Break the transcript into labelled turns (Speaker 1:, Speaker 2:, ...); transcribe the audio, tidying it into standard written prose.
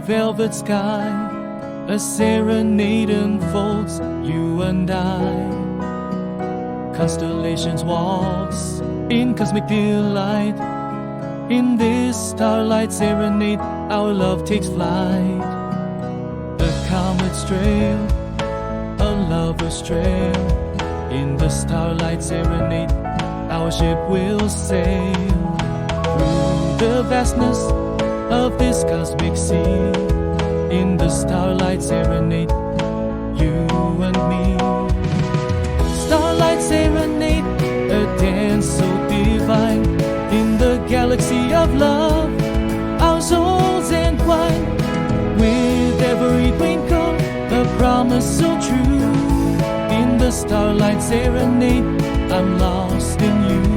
Speaker 1: velvet sky, a serenade unfolds, you and I. Constellations walks in cosmic delight. In this starlight serenade, our love takes flight. A comet's trail, a lover's trail. In the starlight serenade, our ship will sail through the vastness of this cosmic sea. In the starlight serenade, you and me. Starlight serenade, a dance so divine. In the galaxy of love, our souls entwine. With every twinkle, a promise so true. In the starlight serenade, I'm lost in you.